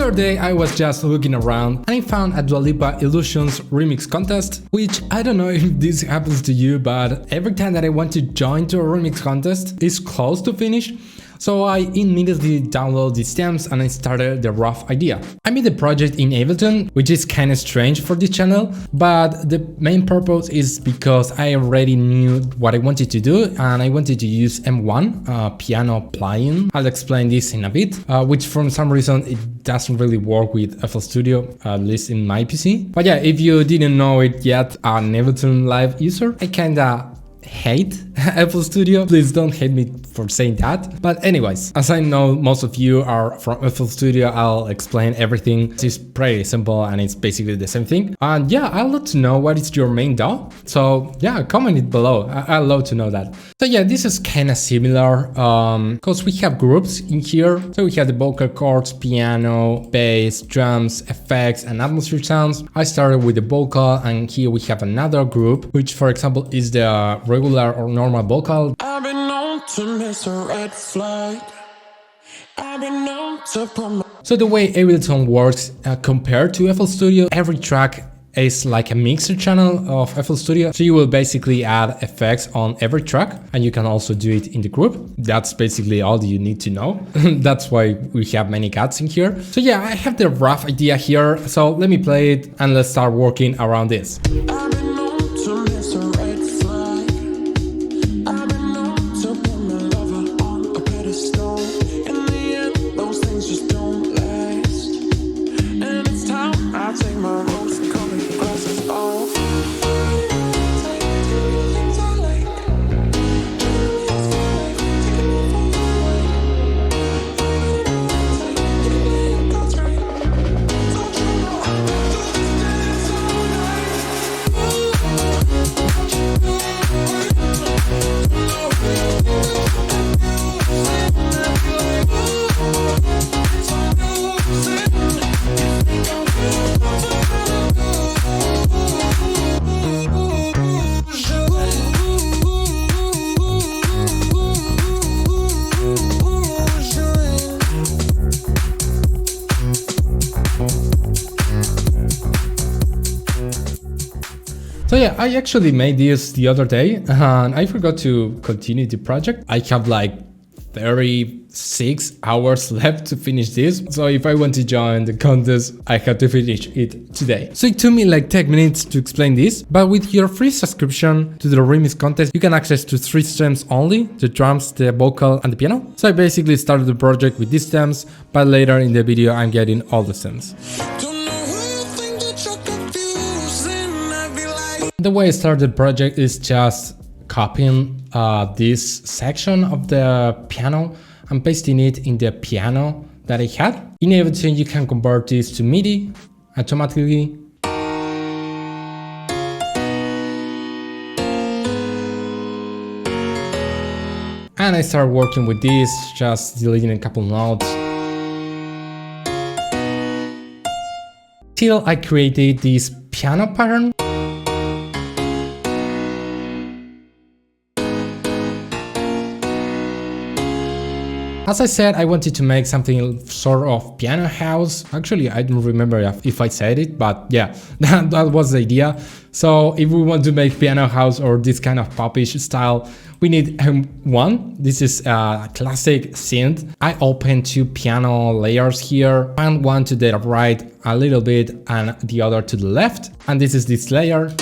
other day I was just looking around and I found a Dua Lipa Illusions remix contest, which I don't know if this happens to you, but every time that I want to join to a remix contest, it's close to finish. So I immediately downloaded the stems and I started the rough idea. I made the project in Ableton, which is kind of strange for this channel, but the main purpose is because I already knew what I wanted to do and I wanted to use M1 piano plugin. I'll explain this in a bit, which from some reason it doesn't really work with FL Studio, at least in my PC. But yeah, if you didn't know it yet, an Ableton Live user, I kinda hate FL Studio. Please don't hate me for saying that. But anyways, as I know most of you are from FL Studio, I'll explain everything. It's pretty simple and it's basically the same thing. And yeah, I'd love to know what is your main DAW. So yeah, comment it below. I'd love to know that. So yeah, this is kind of similar because we have groups in here. So we have the vocal chords, piano, bass, drums, effects, and atmosphere sounds. I started with the vocal and here we have another group, which for example is the regular or normal vocal. I've been known to miss a red flag. I've been known to promote. So the way Ableton works compared to FL Studio, every track is like a mixer channel of FL Studio. So you will basically add effects on every track and you can also do it in the group. That's basically all you need to know. That's why we have many cuts in here. So yeah, I have the rough idea here. So let me play it and let's start working around this. So yeah, I actually made this the other day and I forgot to continue the project. I have like 36 hours left to finish this. So if I want to join the contest, I have to finish it today. So it took me like 10 minutes to explain this, but with your free subscription to the remix contest, you can access to 3 stems only, the drums, the vocal and the piano. So I basically started the project with these stems, but later in the video, I'm getting all the stems. The way I started the project is just copying this section of the piano and pasting it in the piano that I had. In Ableton, you can convert this to MIDI automatically. And I started working with this, just deleting a couple notes. Till I created this piano pattern. As I said, I wanted to make something sort of piano house. Actually, I don't remember if I said it, but yeah, that was the idea. So if we want to make piano house or this kind of popish style, we need M1. This is a classic synth. I opened 2 piano layers here, and one to the right a little bit and the other to the left. And this is this layer.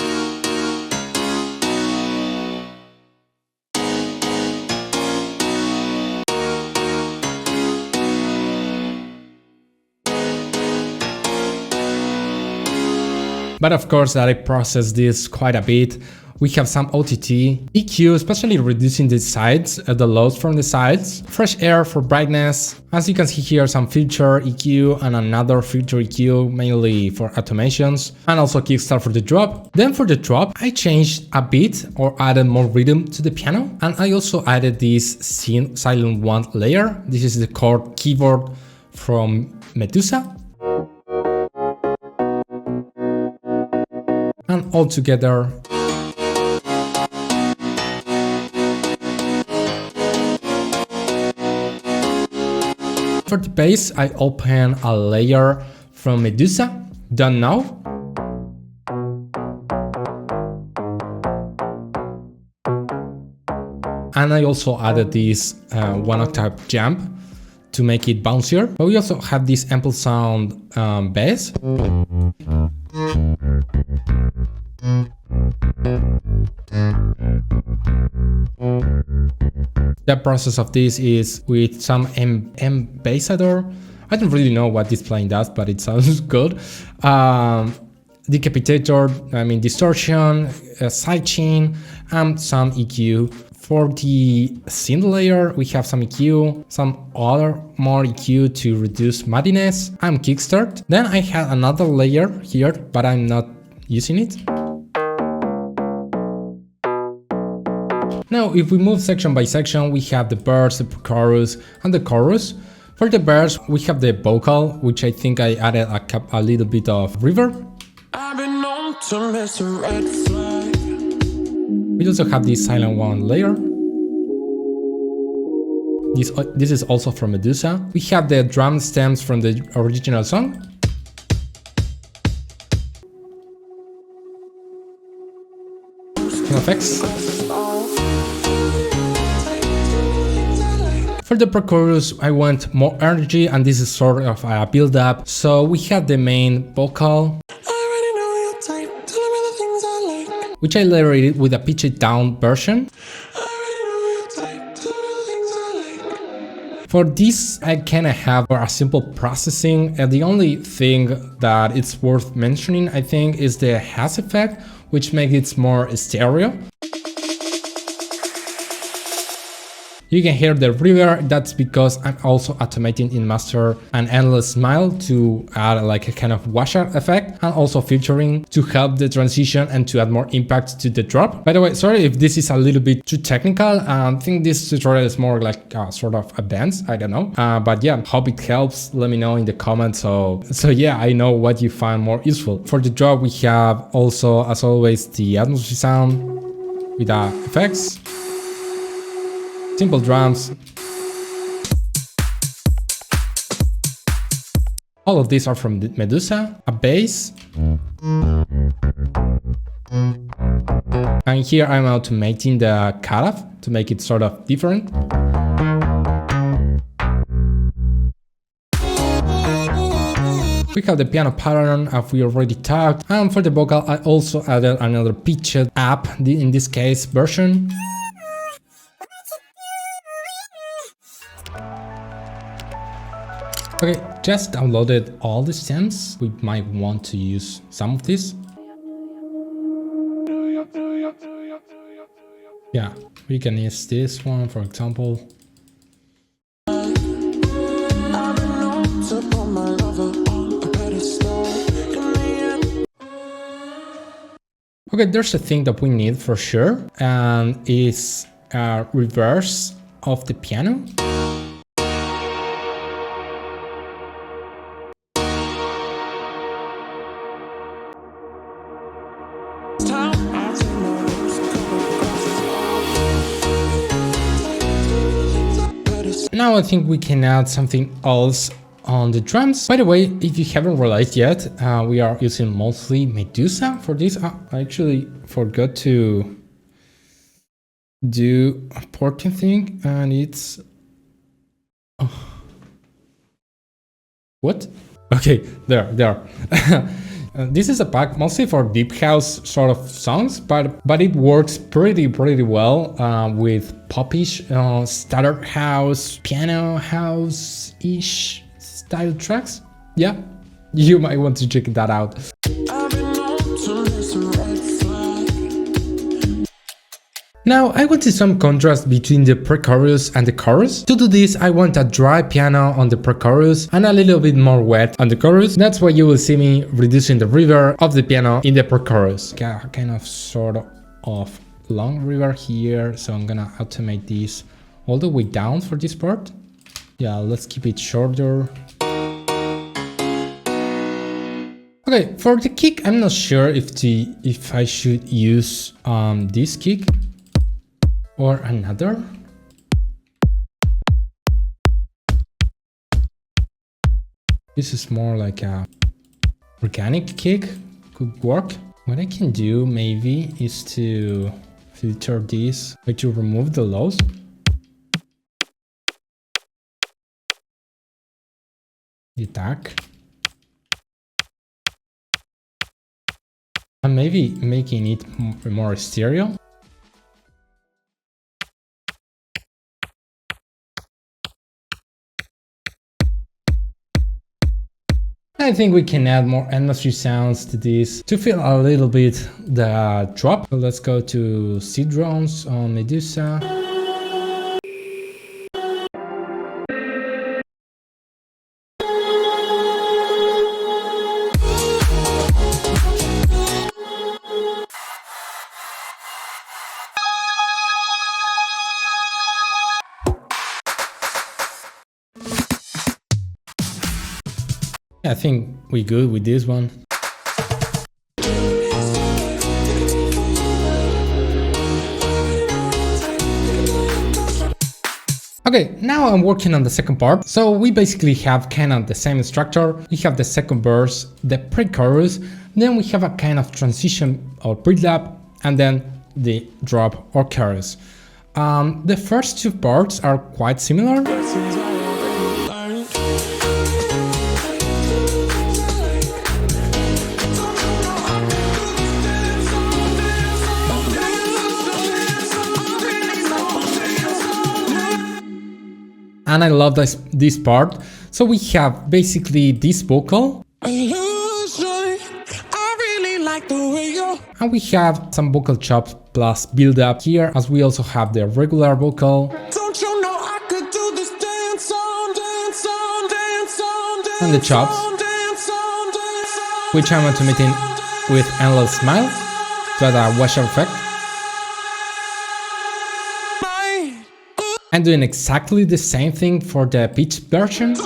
But of course that I processed this quite a bit. We have some OTT, EQ, especially reducing the sides, the lows from the sides, fresh air for brightness. As you can see here, some filter EQ and another filter EQ, mainly for automations, and also kickstart for the drop. Then for the drop, I changed a bit or added more rhythm to the piano. And I also added this silent one layer. This is the chord keyboard from Medusa. And all together. for the bass, I open a layer from Medusa, Don't Know. And I also added this 1-octave jump to make it bouncier. But we also have this Ample Sound bass. The process of this is with some embassador. I don't really know what this plugin does, but it sounds good. Decapitator, distortion, sidechain, and some EQ. For the synth layer, we have some EQ, some other more EQ to reduce muddiness, and kickstart. Then I have another layer here, but I'm not using it. Now, if we move section by section, we have the verse, the chorus, and the chorus. For the verse, we have the vocal, which I think I added a little bit of reverb. I've been known to miss a red flag. We also have this silent one layer. This is also from Medusa. We have the drum stems from the original song. Effects. For the pre-chorus, I want more energy, and this is sort of a build-up. So we have the main vocal, which I layered with a pitched down version. For this, I kinda have a simple processing, and the only thing that it's worth mentioning, I think, is the haze effect, which makes it more stereo. You can hear the reverb. That's because I'm also automating in master an endless smile to add like a kind of washout effect, and also filtering to help the transition and to add more impact to the drop. By the way, sorry if this is a little bit too technical. I think this tutorial is more like sort of advanced, I don't know. But yeah, hope it helps. Let me know in the comments. So yeah, I know what you find more useful. For the drop, we have also, as always, the atmosphere sound with effects. Simple drums. All of these are from Medusa, a bass. And here I'm automating the cutoff to make it sort of different. We have the piano pattern, as we already talked. And for the vocal, I also added another pitched up, in this case, version. Okay, just downloaded all the stems. We might want to use some of this. Yeah, we can use this one, for example. Okay, there's a thing that we need for sure, and it's a reverse of the piano. Now I think we can add something else on the drums. By the way, if you haven't realized yet, we are using mostly Medusa for this. I actually forgot to do a porting thing, and it's... Oh. What? Okay, there. This is a pack mostly for deep house sort of songs, but it works pretty well with popish, starter house, piano house-ish style tracks. Yeah, you might want to check that out. Now I wanted some contrast between the pre-chorus and the chorus. To do this, I want a dry piano on the pre-chorus and a little bit more wet on the chorus. That's why you will see me reducing the reverb of the piano in the pre-chorus. Kind of sort of long reverb here, so I'm gonna automate this all the way down for this part. Yeah, let's keep it shorter. Okay, for the kick, I'm not sure if I should use this kick or another. This is more like a organic kick, could work. What I can do maybe is to filter this, like to remove the lows. The attack. And maybe making it more stereo. I think we can add more atmosphere sounds to this to feel a little bit the drop. So let's go to seed drones on Medusa. I think we're good with this one. Okay, now I'm working on the second part. So we basically have kind of the same structure. We have the second verse, the pre-chorus, then we have a kind of transition or pre-lap, and then the drop or chorus. The first two parts are quite similar. And I love this part. So we have basically this vocal. And we have some vocal chops plus build up here, as we also have the regular vocal. Don't you know I could do this dance on, dance on, dance on, dance and the chops, which I'm automating with Endless Smile to add a washout effect. I'm doing exactly the same thing for the pitch version.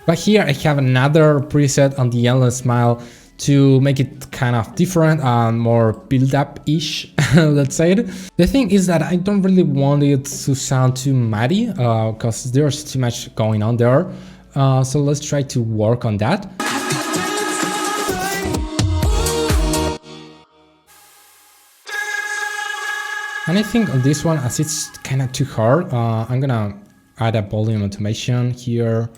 But here I have another preset on the Endless Smile to make it kind of different and more build-up-ish, let's say it. The thing is that I don't really want it to sound too muddy, because there's too much going on there. So let's try to work on that. And I think on this one, as it's kind of too hard, I'm gonna add a volume automation here.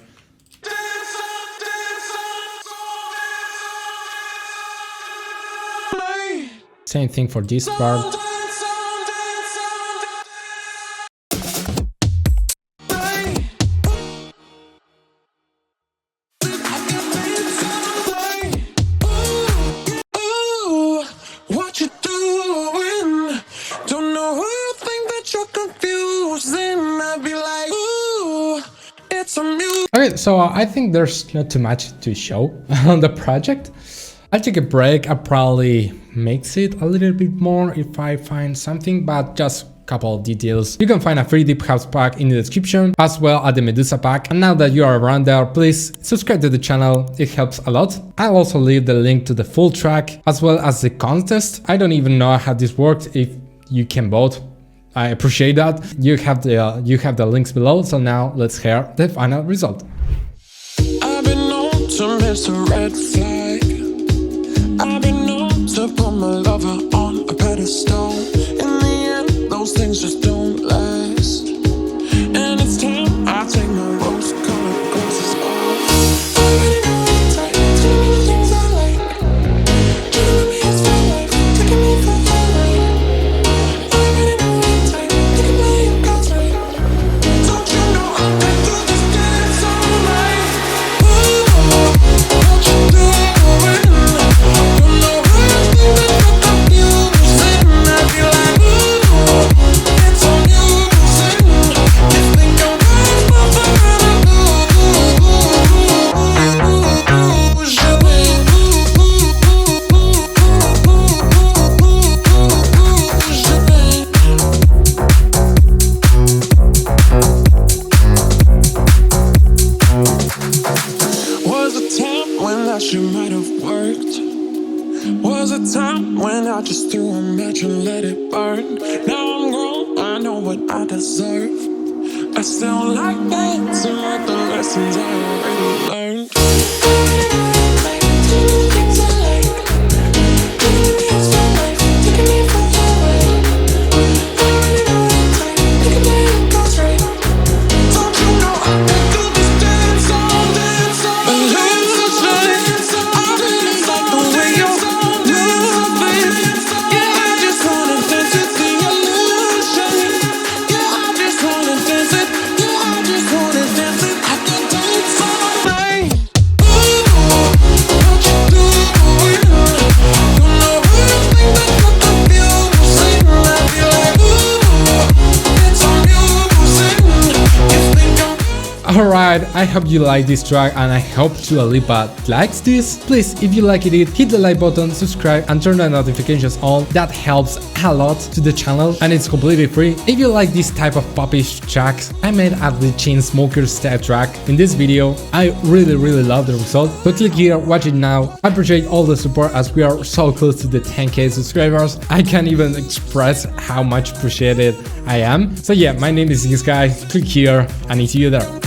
Same thing for this part. Okay, so I think there's not too much to show on the project. I'll take a break. I'll probably mix it a little bit more if I find something, but just a couple of details. You can find a free deep house pack in the description, as well as the Medusa pack. And now that you are around there, please subscribe to the channel. It helps a lot. I'll also leave the link to the full track as well as the contest. I don't even know how this works. If you can vote, I appreciate that. You have the links below. So now let's hear the final result. I've been known to miss a red flag. I've been known to put my lover on a pedestal. In the end, those things just don't last. And it's time I take my rose-colored glasses off. I already know what's right. Telling me the things I like. Telling me it's my life. Taking me for a ride. I already know what's right. You can play your cards right. Don't you know I can do this dance all night? Ooh, what you doing? Don't know why I think that you're confused. And I feel like, ooh, it's on you. I deserve. I still like dancing with the lessons I already learned. Alright, I hope you like this track and I hope Dua Lipa likes this. Please, if you liked it, hit the like button, subscribe and turn the notifications on. That helps a lot to the channel and it's completely free. If you like this type of popish tracks, I made a the Chainsmokers style track in this video. I really love the result. So click here, watch it now. I appreciate all the support as we are so close to the 10k subscribers. I can't even express how much appreciated I am. So yeah, my name is this guy. Click here and I see you there.